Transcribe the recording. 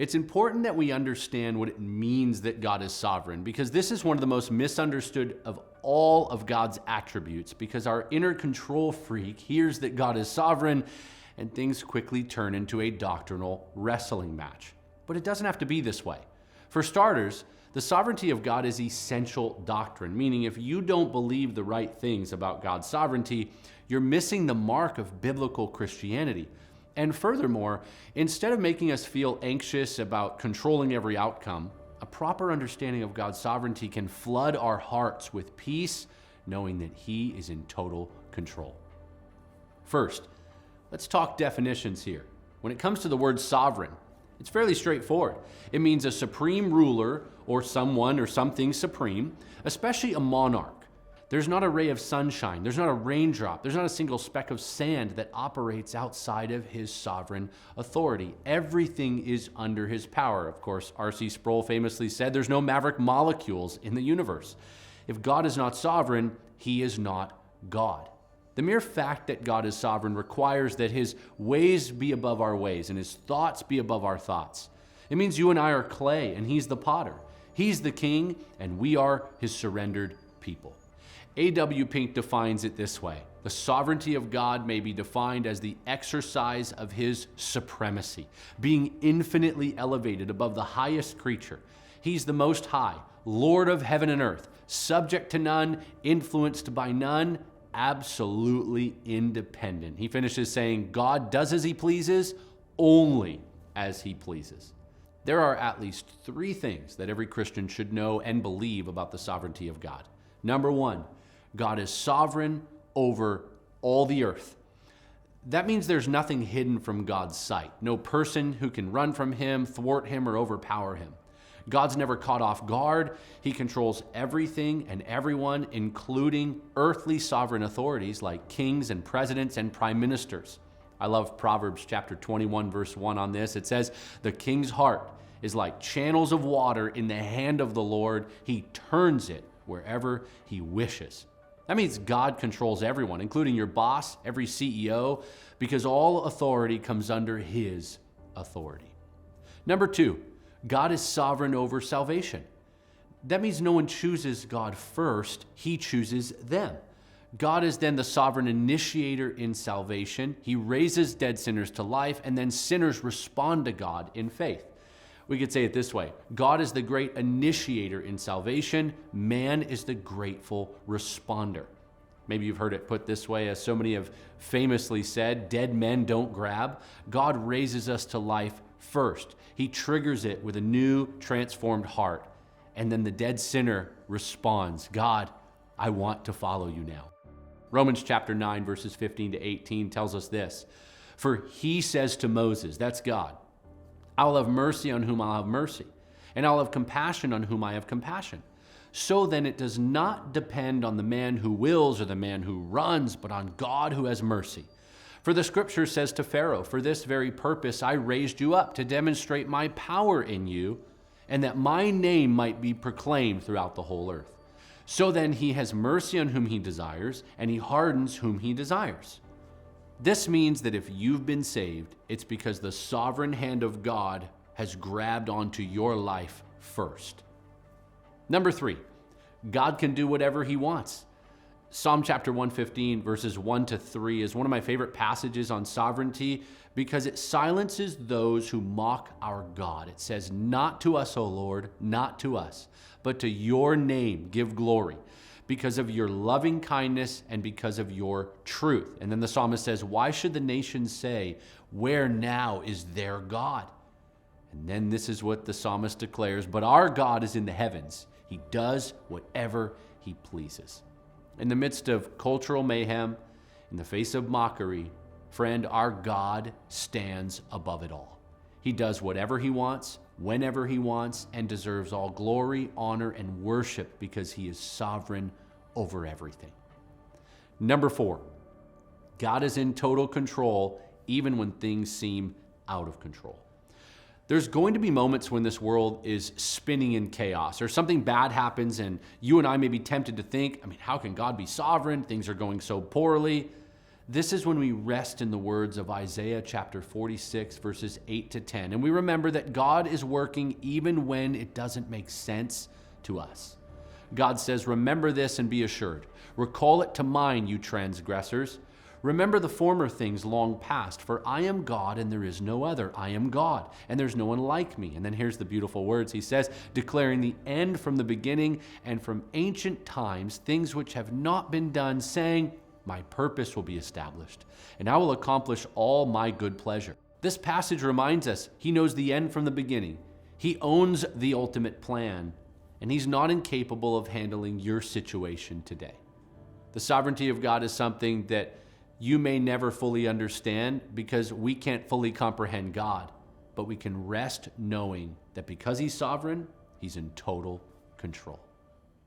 It's important that we understand what it means that God is sovereign, because this is one of the most misunderstood of all of God's attributes, because our inner control freak hears that God is sovereign and things quickly turn into a doctrinal wrestling match. But it doesn't have to be this way. For starters, the sovereignty of God is essential doctrine, meaning if you don't believe the right things about God's sovereignty, you're missing the mark of biblical Christianity. And furthermore, instead of making us feel anxious about controlling every outcome, a proper understanding of God's sovereignty can flood our hearts with peace, knowing that He is in total control. First, let's talk definitions here. When it comes to the word sovereign, it's fairly straightforward. It means a supreme ruler or someone or something supreme, especially a monarch. There's not a ray of sunshine, there's not a raindrop, there's not a single speck of sand that operates outside of His sovereign authority. Everything is under His power. Of course, R.C. Sproul famously said there's no maverick molecules in the universe. If God is not sovereign, He is not God. The mere fact that God is sovereign requires that His ways be above our ways and His thoughts be above our thoughts. It means you and I are clay and He's the potter. He's the king and we are His surrendered people. A.W. Pink defines it this way: the sovereignty of God may be defined as the exercise of His supremacy, being infinitely elevated above the highest creature. He's the Most High, Lord of heaven and earth, subject to none, influenced by none, absolutely independent. He finishes saying, God does as He pleases, only as He pleases. There are at least three things that every Christian should know and believe about the sovereignty of God. Number one, God is sovereign over all the earth. That means there's nothing hidden from God's sight. No person who can run from Him, thwart Him, or overpower Him. God's never caught off guard. He controls everything and everyone, including earthly sovereign authorities like kings and presidents and prime ministers. I love Proverbs chapter 21, verse 1 on this. It says, the king's heart is like channels of water in the hand of the Lord. He turns it wherever He wishes. That means God controls everyone, including your boss, every CEO, because all authority comes under His authority. Number two, God is sovereign over salvation. That means no one chooses God first, He chooses them. God is then the sovereign initiator in salvation. He raises dead sinners to life, and then sinners respond to God in faith. We could say it this way: God is the great initiator in salvation. Man is the grateful responder. Maybe you've heard it put this way, as so many have famously said, dead men don't grab. God raises us to life first. He triggers it with a new, transformed heart. And then the dead sinner responds, God, I want to follow you now. Romans chapter 9, verses 15 to 18 tells us this: for He says to Moses, that's God, I will have mercy on whom I'll have mercy, and I'll have compassion on whom I have compassion. So then it does not depend on the man who wills or the man who runs, but on God who has mercy. For the scripture says to Pharaoh, for this very purpose I raised you up, to demonstrate my power in you, and that my name might be proclaimed throughout the whole earth. So then He has mercy on whom He desires, and He hardens whom He desires. This means that if you've been saved, it's because the sovereign hand of God has grabbed onto your life first. Number three, God can do whatever He wants. Psalm chapter 115, verses 1 to 3 is one of my favorite passages on sovereignty because it silences those who mock our God. It says, not to us, O Lord, not to us, but to your name give glory, because of your loving kindness and because of your truth. And then the psalmist says, why should the nations say, where now is their God? And then this is what the psalmist declares, but our God is in the heavens. He does whatever He pleases. In the midst of cultural mayhem, in the face of mockery, friend, our God stands above it all. He does whatever He wants, whenever He wants, and deserves all glory, honor, and worship because He is sovereign over everything. Number four, God is in total control even when things seem out of control. There's going to be moments when this world is spinning in chaos or something bad happens and you and I may be tempted to think, how can God be sovereign? Things are going so poorly. This is when we rest in the words of Isaiah chapter 46, verses 8 to 10. And we remember that God is working even when it doesn't make sense to us. God says, remember this and be assured. Recall it to mind, you transgressors. Remember the former things long past, for I am God and there is no other. I am God and there's no one like me. And then here's the beautiful words. He says, declaring the end from the beginning and from ancient times, things which have not been done, saying, my purpose will be established, and I will accomplish all my good pleasure. This passage reminds us he knows the end from the beginning. He owns the ultimate plan, and he's not incapable of handling your situation today. The sovereignty of God is something that you may never fully understand because we can't fully comprehend God, but we can rest knowing that because he's sovereign, he's in total control.